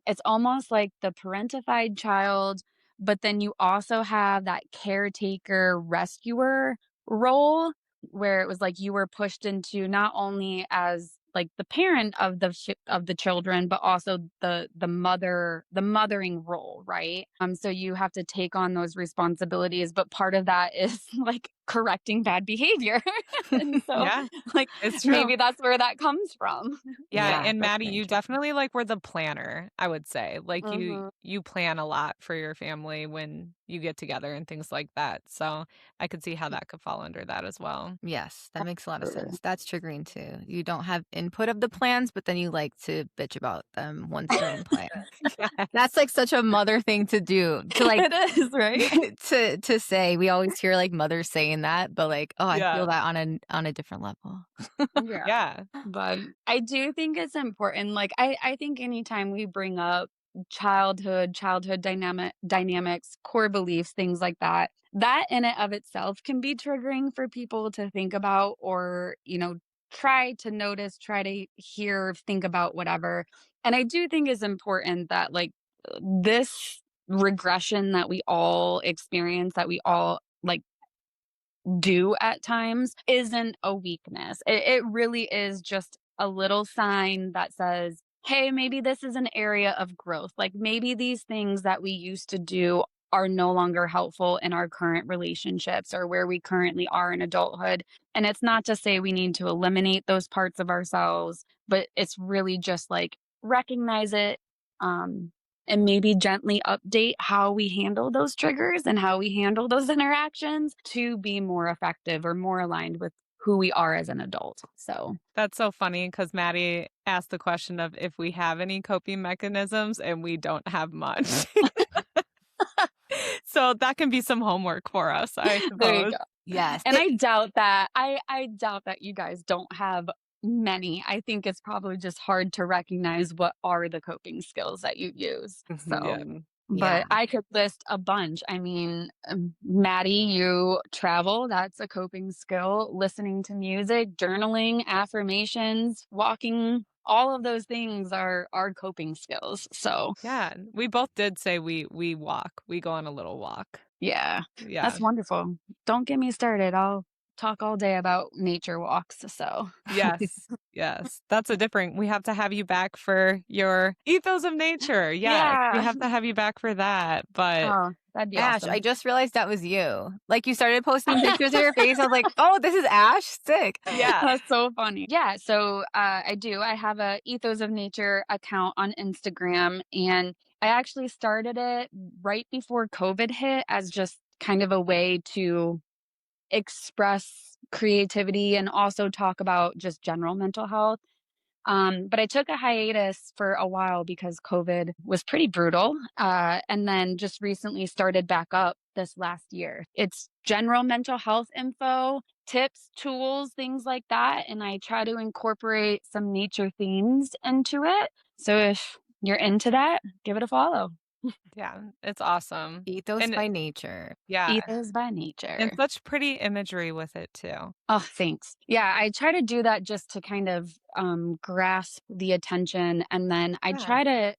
It's almost like the parentified child, but then you also have that caretaker rescuer role where it was like you were pushed into not only as like the parent of of the children, but also the mothering role, right? So you have to take on those responsibilities, but part of that is like correcting bad behavior. And so Yeah, like it's true. maybe that's where that comes from. Yeah, yeah, and that's Maddie, very you true. definitely, like, were the planner, I would say. Like, you Mhm. you plan a lot for your family when you get together and things like that, so I could see how that could fall under that as well. Yes, that makes a lot of Absolutely. sense. That's triggering too. You don't have input of the plans, but then you like to bitch about them once they're in play. Yes. That's like such a mother thing to do. To like It is, right? to say. We always hear like mothers saying that, but like, oh, I feel Yeah, that on a different level. Yeah. yeah, But I do think it's important. Like I think anytime we bring up childhood dynamics, core beliefs, things like that, that in and of itself can be triggering for people to think about or, try to notice, try to hear, think about whatever. And I do think it's important that like this regression that we all experience, that we all like do at times isn't a weakness. It really is just a little sign that says, hey, maybe this is an area of growth. Like maybe these things that we used to do are no longer helpful in our current relationships or where we currently are in adulthood. And it's not to say we need to eliminate those parts of ourselves, but it's really just like recognize it, um, and maybe gently update how we handle those triggers and how we handle those interactions to be more effective or more aligned with who we are as an adult. So, that's so funny because Maddie asked the question of if we have any coping mechanisms, and we don't have much. So that can be some homework for us, I there you suppose. go. Yes. And I doubt that I doubt that you guys don't have many. I think it's probably just hard to recognize what are the coping skills that you use. So, Yeah. Yeah. but I could list a bunch. I mean, Maddie, you travel, that's a coping skill. Listening to music, journaling, affirmations, walking, all of those things are coping skills. So, Yeah, we both did say we walk. We go on a little walk. yeah, Yeah. that's wonderful. Don't get me started. I'll talk all day about nature walks. So, Yes. Yes. That's a different we have to have you back for your Ethos of Nature. Yes. We yeah. have to have you back for that. But Oh, that'd be Ash, I awesome. just realized that was you. Like you started posting pictures of your face. I was like, oh, this is Ash. Sick. yeah. That's so funny. Yeah, so I do. I have a Ethos of Nature account on Instagram, and I actually started it right before COVID hit as just kind of a way to express creativity and also talk about just general mental health. But I took a hiatus for a while because COVID was pretty brutal. And then just recently started back up this last year. It's general mental health info, tips, tools, things like that. And I try to incorporate some nature themes into it. So if you're into that, give it a follow. Yeah. It's awesome. Ethos And by nature. yeah. Ethos by And nature. such pretty imagery with it too. Oh, thanks. Yeah, I try to do that just to kind of grasp the attention. And then I Yeah. try to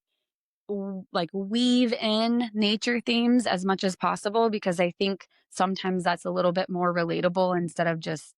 like weave in nature themes as much as possible because I think sometimes that's a little bit more relatable instead of just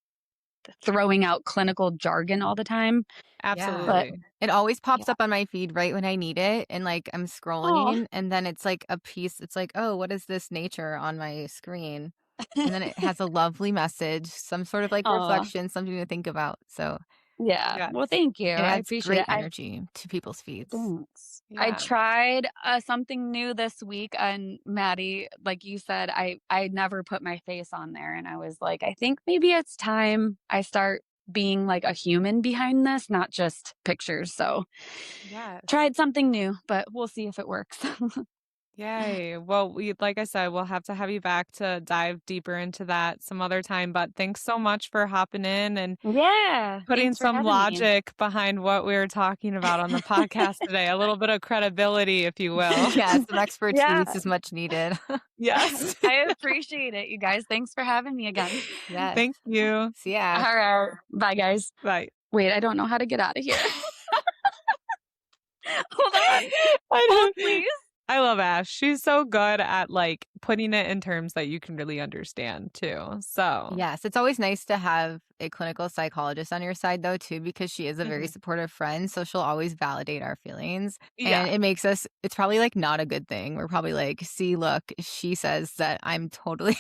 throwing out clinical jargon all the time. But Absolutely. It always pops yeah. up on my feed right when I need it, and, like, I'm Oh. scrolling, and then it's, like, a piece it's like, "Oh, what is this nature on my screen?" And then it has a lovely message, some sort of, like, Aw. reflection, something to think about, so Yeah. Yes. Well, thank you. it I adds appreciate great it. energy to people's feeds. Thanks. I Yeah. tried something new this week, and Maddie, like you said, I never put my face on there, and I was like, I think maybe it's time I start being like a human behind this, not just pictures. So Yes. tried something new, but we'll see if it works. Yay. Well, like I said, we'll have to have you back to dive deeper into that some other time. But thanks so much for hopping in and Yeah. putting Thanks for some having me. logic behind what we were talking about on the podcast today. A little bit of credibility, if you will. Yeah, some expertise Yeah. is much needed. Yes. I appreciate it, you guys. Thanks for having me again. Yes. Thank you. See ya. All right. Bye, guys. Bye. Wait, I don't know how to get out of here. Hold on. I Hold, know. please. I love Ash. She's so good at like putting it in terms that you can really understand too. So Yes, it's always nice to have a clinical psychologist on your side though too, because she is a very Mhm. supportive friend, so she'll always validate our feelings. Yeah. And it makes us it's probably like not a good thing. We're probably like, "See, look, she says that I'm totally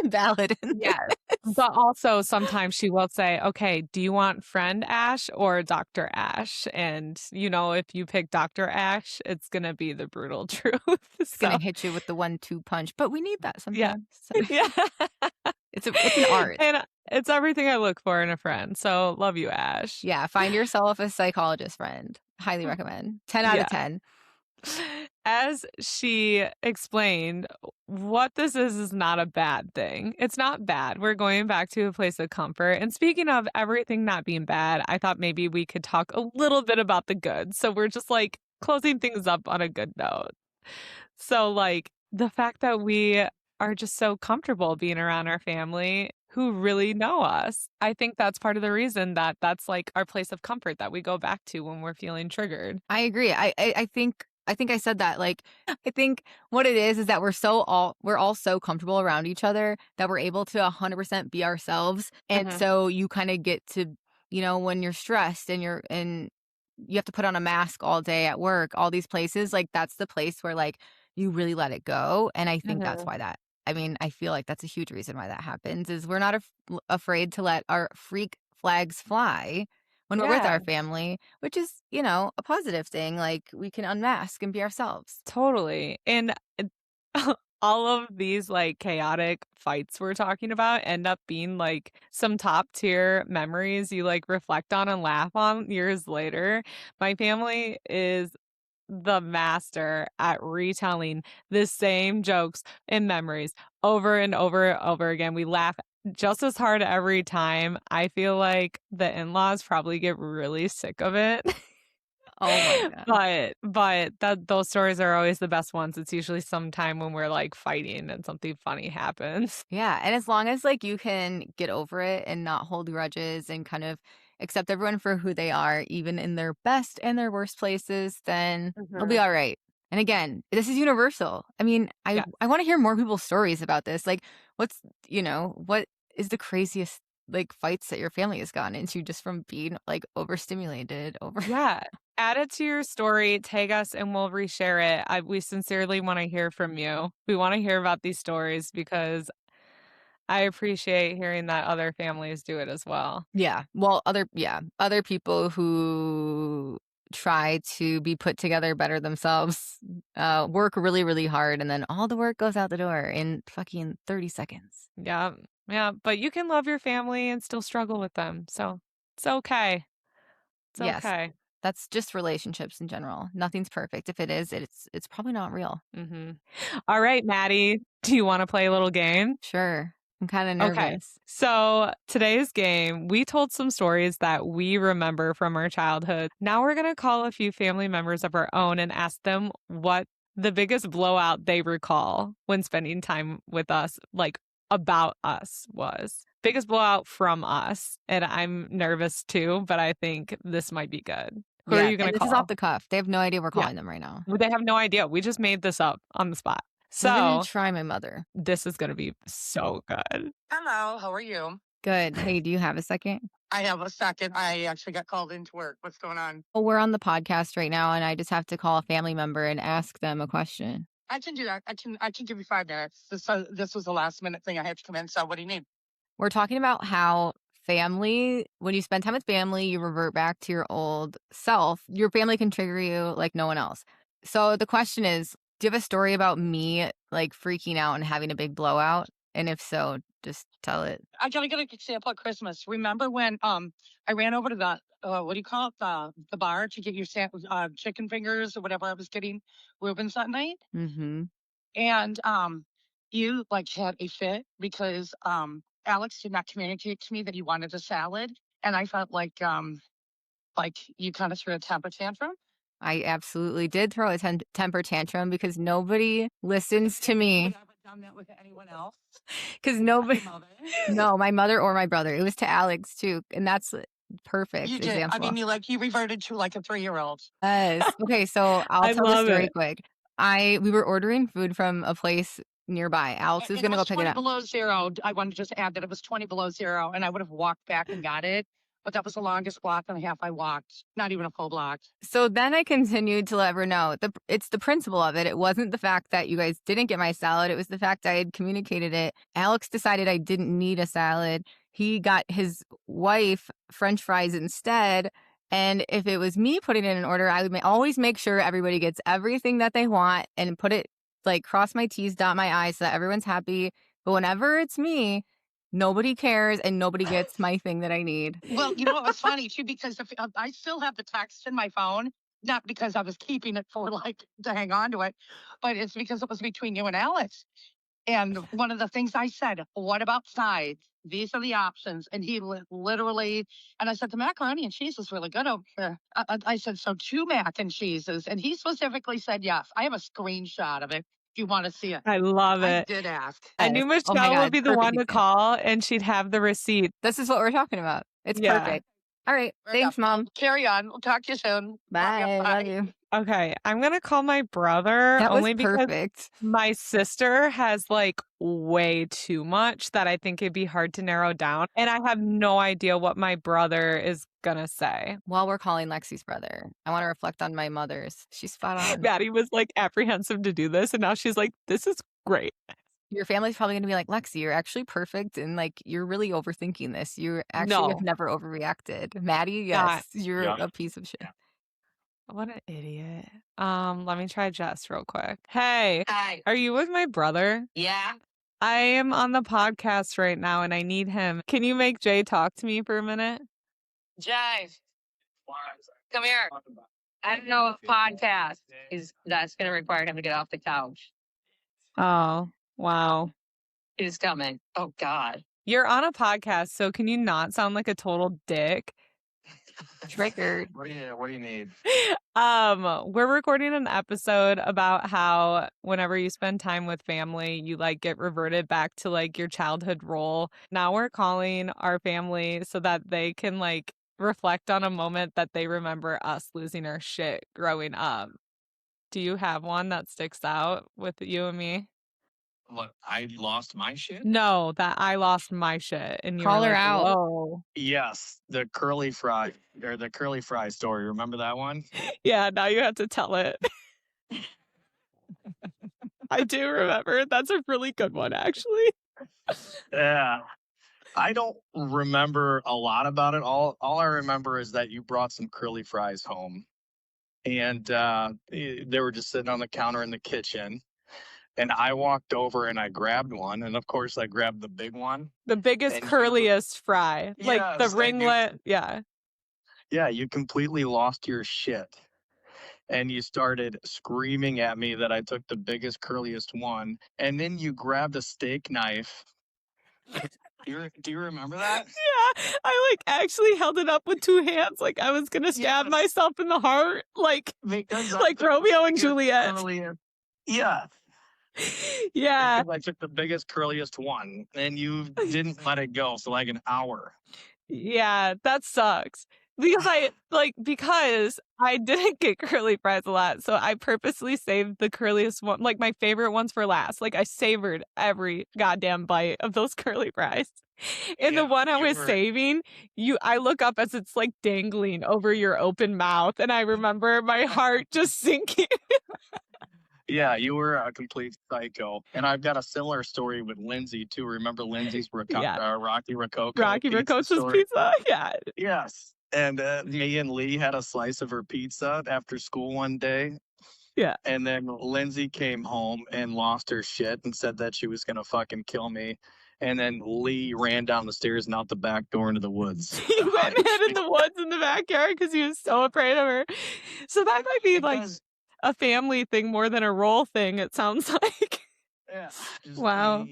valid in Yes. this." But also sometimes she will say, okay, do you want friend Ash or Dr. Ash? And if you pick Dr. Ash, it's gonna be the brutal truth. It's So gonna hit you with the 1-2 punch, but we need that yeah. sometimes. So Yeah. it's an art. And it's everything I look for in a friend. So love you, Ash. Yeah, find yourself a psychologist friend. Highly recommend. 10 out Yeah. of 10. As she explained, what this is not a bad thing. It's not bad. We're going back to a place of comfort. And speaking of everything not being bad, I thought maybe we could talk a little bit about the good. So we're just like closing things up on a good note. So, like, the fact that we are just so comfortable being around our family who really know us. I think that's part of the reason that that's like our place of comfort that we go back to when we're feeling triggered. I agree. I think I said that. Like, I think what it is that we're all so comfortable around each other that we're able to 100% be ourselves. And Mhm. so you kind of get to, when you're stressed and you have to put on a mask all day at work, all these places, like that's the place where like you really let it go. And I think that's Mhm. why I feel like that's a huge reason why that happens is we're not afraid to let our freak flags fly when we're with Yeah, our family, which is, a positive thing. Like we can unmask and be ourselves. totally. And all of these like chaotic fights we're talking about end up being like some top tier memories you like reflect on and laugh on years later. My family is the master at retelling the same jokes and memories over and over and over again. We laugh just as hard every time. I feel like the in-laws probably get really sick of it. Oh my God. But those stories are always the best ones. It's usually sometime when we're like fighting and something funny happens. Yeah. And as long as like you can get over it and not hold grudges and kind of accept everyone for who they are, even in their best and their worst places, then it'll be Mhm. all right. And again, this is universal. I mean, I Yeah. I want to hear more people's stories about this. Like, what is the craziest like fights that your family has gotten into just from being like overstimulated over? Yeah. Add it to your story, tag us, and we'll reshare it. We sincerely want to hear from you. We want to hear about these stories because I appreciate hearing that other families do it as well. Yeah. Well, other people who try to be put together better themselves work really, really hard, and then all the work goes out the door in fucking 30 seconds. Yeah. Yeah. But you can love your family and still struggle with them. So it's okay. It's Yes, okay. that's just relationships in general. Nothing's perfect. If it is, it's probably not real. All right, Maddie, do you want to play a little game? Sure. I'm kind of Okay. nervous. So today's game, we told some stories that we remember from our childhood. Now we're going to call a few family members of our own and ask them what the biggest blowout they recall when spending time with us, like about us, was. Biggest blowout from us. And I'm nervous too, but I think this might be good. Who are Yeah, you going and to this is off call? the cuff. They have no idea we're Yeah. calling them right now. They have no idea. We just made this up on the spot. We're gonna So try my mother. this is going to be so good. Hello, how are you? Good. Hey, do you have a second? I have a second. I actually got called into work. What's going on? Well, we're on the podcast right now, and I just have to call a family member and ask them a question. I can do that. I can give you 5 minutes. This was a last minute thing. I had to come in. So what do you need? We're talking about how family, when you spend time with family, you revert back to your old self. Your family can trigger you like no one else. So the question is, do you have a story about me like freaking out and having a big blowout? And if so, just tell it. I gotta get an example at Christmas. Remember when I ran over to the what do you call it, the bar to get your chicken fingers or whatever I was getting Reuben's that night, Mm-hmm. and you like had a fit because Alex did not communicate to me that he wanted a salad, and I felt like you kind of threw a temper tantrum. I absolutely did throw a temper tantrum because nobody listens to Have me. you ever done that with anyone else? Because Your nobody, mother? no, my mother or my brother. It was to Alex too. And that's a perfect You did. I example. mean, you reverted to like a 3-year-old. Yes. Okay, so I'll I tell the love story it. quick. We were ordering food from a place nearby. Alex was And it gonna go was pick it 20 up. below zero. I want to just add that it was 20 below zero, and I would have walked back and got it. But that was the longest block and a half I walked. Not even a full block. So then I continued to let her know it's the principle of it. It wasn't the fact that you guys didn't get my salad. It was the fact I had communicated it. Alex decided I didn't need a salad. He got his wife French fries instead. And if it was me putting in an order, I would always make sure everybody gets everything that they want and put it like cross my T's, dot my I's so that everyone's happy. But whenever it's me, nobody cares and nobody gets my thing that I need. Well, you know what was funny too, because if I still have the text in my phone, not because I was keeping it for like to hang on to it, but it's because it was between you and Alex. And one of the things I said, what about sides? These are the options. And he literally, and I said, the macaroni and cheese is really good over here. I said, so 2 mac and cheeses. And he specifically said, yes. I have a screenshot of it if you want to see it. I love I it. did ask. I knew Yes. Oh my Michelle would God, be the perfect one to example. call and she'd have the receipt. This is what we're talking about. It's Yeah. perfect. All right. Fair enough. Thanks, Mom. Carry on. We'll talk to you soon. Love Bye. you. Love you. Okay, I'm gonna call my brother That was only because perfect. my sister has like way too much that I think it'd be hard to narrow down. And I have no idea what my brother is gonna say. While we're calling Lexi's brother, I want to reflect on my mother's. She's spot on. Maddie was like apprehensive to do this, and now she's like, this is great. Your family's probably going to be like, Lexi, you're actually perfect. And like, you're really overthinking this. You actually have No, never overreacted. Maddie, not. yes, you're Yeah. a piece of shit. What an idiot. Let me try Jess real quick. Hey, Hi. are you with my brother? Yeah. I am on the podcast right now and I need him. Can you make Jay talk to me for a minute? Jive. Come here. I don't know if podcast that's going to require him to get off the couch. Oh, wow. He's coming. Oh God. You're on a podcast, so can you not sound like a total dick? Triggered. What do you need? We're recording an episode about how whenever you spend time with family, you like get reverted back to like your childhood role. Now we're calling our family so that they can like reflect on a moment that they remember us losing our shit growing up. Do you have one that sticks out with you and me? Look, I lost my shit. No, that I lost my shit and you Call were her like, out. whoa. Yes, the curly fry story. Remember that one? Yeah, now you have to tell it. I do remember. That's a really good one, actually. Yeah. I don't remember a lot about it. All I remember is that you brought some curly fries home, and they were just sitting on the counter in the kitchen. And I walked over and I grabbed one, and of course I grabbed the big one. The biggest, And you- curliest fry. Like the Yes, and you- ringlet. Yeah. Yeah, you completely lost your shit. And you started screaming at me that I took the biggest, curliest one. And then you grabbed a steak knife. Do you remember that? Yeah. I like actually held it up with 2 hands like I was gonna stab Yes. myself in the heart. Like Because I like took the Romeo and biggest, Juliet. curliest- Yeah. Yeah. Because I took the biggest, curliest one. And you didn't let it go for like an hour. Yeah, that sucks. because I didn't get curly fries a lot, so I purposely saved the curliest one, like my favorite ones for last. Like I savored every goddamn bite of those curly fries. And the Yeah, one I you was were. saving, I look up as it's like dangling over your open mouth, and I remember my heart just sinking. Yeah, you were a complete psycho. And I've got a similar story with Lindsay too. Remember Lindsay's Yeah. Rocky Rococo Rocky pizza Rococo's story? pizza. Yeah. Yes. And me and Lee had a slice of her pizza after school one day. Yeah. And then Lindsay came home and lost her shit and said that she was going to fucking kill me. And then Lee ran down the stairs and out the back door into the woods. He went and hid in the woods in the backyard because he was so afraid of her. So that might be like Because, a family thing more than a role thing, it sounds like. yeah, just Wow.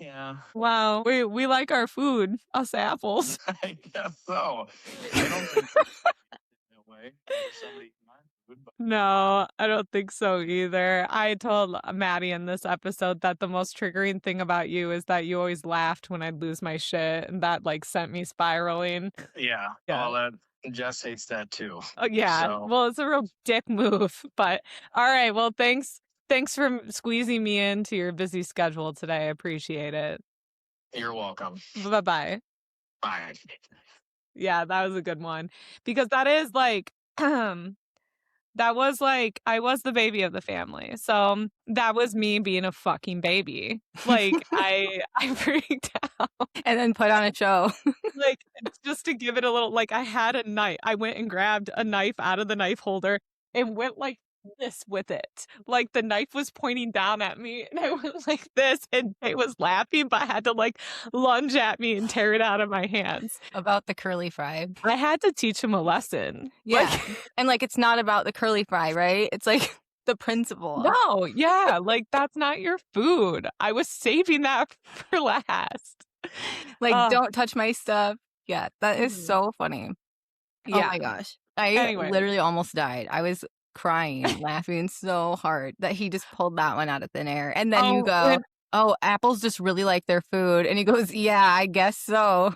yeah, Wow. We like our food, us apples. I guess so. I don't think that way. There's somebody eating my food, but No, I don't think so either. I told Maddie in this episode that the most triggering thing about you is that you always laughed when I'd lose my shit, and that like sent me spiraling. yeah, Yeah. all that. Jess hates that too. Oh yeah. So Well, it's a real dick move. But all right. Well, thanks for squeezing me into your busy schedule today. I appreciate it. you're welcome. Bye-bye. Bye. Yeah, that was a good one. Because that is like that was like I was the baby of the family. So that was me being a fucking baby. Like I freaked out. And then put on a show. Like just to give it a little, like I had a knife. I went and grabbed a knife out of the knife holder and went like this with it. Like the knife was pointing down at me and I went like this and it was laughing, but I had to like lunge at me and tear it out of my hands. About the curly fry. I had to teach him a lesson. Yeah. Like, And like it's not about the curly fry, right? It's like the principle. no, yeah, like that's not your food. I was saving that for last. Like Ugh. don't touch my stuff. Yeah, that is Mhm. so funny. Oh Yeah. my gosh. I Anyway. literally almost died. I was crying, laughing so hard that he just pulled that one out of thin air. And then you Oh, go, when- oh, apples just really like their food. And he goes, yeah, I guess so.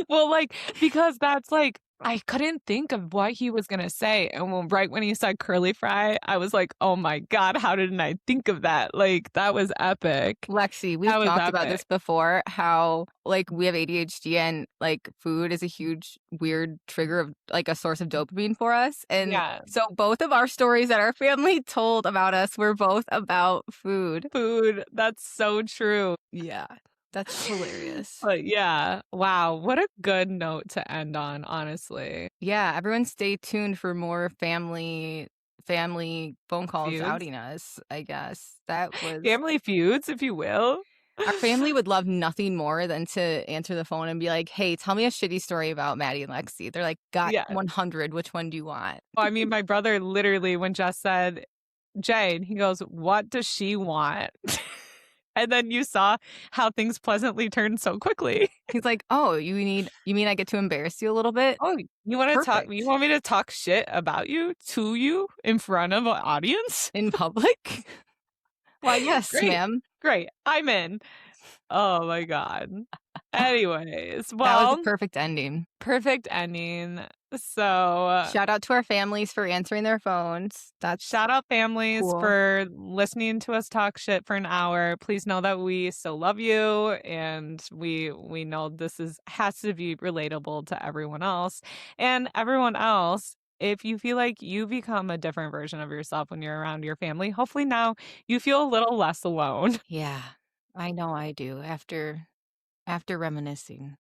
Well, like, because that's like, I couldn't think of what he was going to say. And right when he said curly fry, I was like, oh my God, how didn't I think of that? Like, that was epic. Lexi, we've That was talked about epic. this before, how like we have ADHD and like food is a huge weird trigger of like a source of dopamine for us. And Yeah. so both of our stories that our family told about us were both about food. Food. That's so true. Yeah. That's hilarious. But yeah, wow. What a good note to end on, honestly. Yeah, everyone stay tuned for more family phone calls Feuds? outing us, I guess. That was Family feuds, if you will. our family would love nothing more than to answer the phone and be like, hey, tell me a shitty story about Maddie and Lexi. They're like, got Yeah. 100. Which one do you want? Well, I mean, my brother literally, when Jess said, Jade, he goes, what does she want? And then you saw how things pleasantly turned so quickly. He's like, oh, you mean I get to embarrass you a little bit? Oh, you want to talk? Perfect. You want me to talk shit about you to you in front of an audience? In public? Why, yes, Great. ma'am. Great, I'm in. Oh my God. Anyways, That well, was a perfect ending. perfect ending. So Shout out to our families for answering their phones. That's shout out families Cool. for listening to us talk shit for an hour. Please know that we still love you, and we know this has to be relatable to everyone else. And everyone else, if you feel like you become a different version of yourself when you're around your family, hopefully now you feel a little less alone. yeah. I know I do after reminiscing.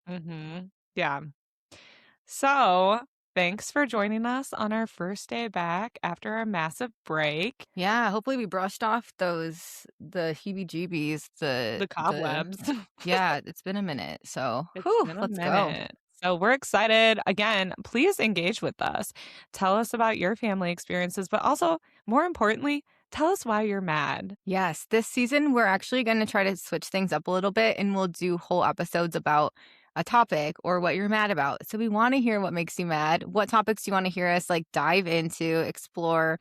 Yeah. So thanks for joining us on our first day back after our massive break. Yeah, hopefully we brushed off the heebie-jeebies, The cobwebs. Yeah, it's been a minute. So, It's whew, been a let's go. minute. So we're excited. Again, please engage with us. Tell us about your family experiences, but also, more importantly, tell us why you're mad. Yes, this season we're actually going to try to switch things up a little bit and we'll do whole episodes about a topic or what you're mad about. So we want to hear what makes you mad. What topics do you want to hear us like dive into, explore,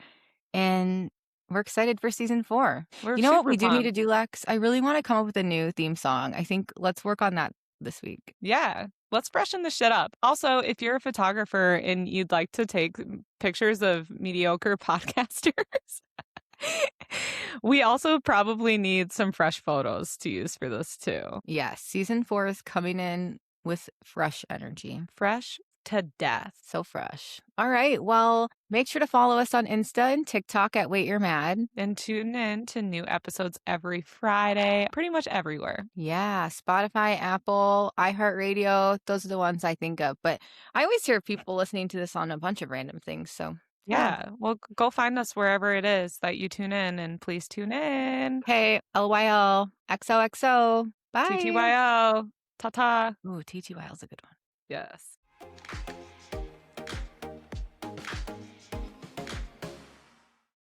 and we're excited for season 4. We're You know what super we do need to pumped. do, Lex? I really want to come up with a new theme song. I think let's work on that this week. Yeah, let's freshen the shit up. Also, if you're a photographer and you'd like to take pictures of mediocre podcasters, we also probably need some fresh photos to use for this too. Yes, season 4 is coming in with fresh energy. Fresh to death. So fresh. All right. Well, make sure to follow us on Insta and TikTok at Wait You're Mad. And tune in to new episodes every Friday, pretty much everywhere. Yeah, Spotify, Apple, iHeartRadio. Those are the ones I think of. But I always hear people listening to this on a bunch of random things. So Yeah. Well, go find us wherever it is that you tune in, and please tune in. Hey, LYL, XOXO. Bye. TTYL. Ta-ta. Ooh, TTYL is a good one. Yes.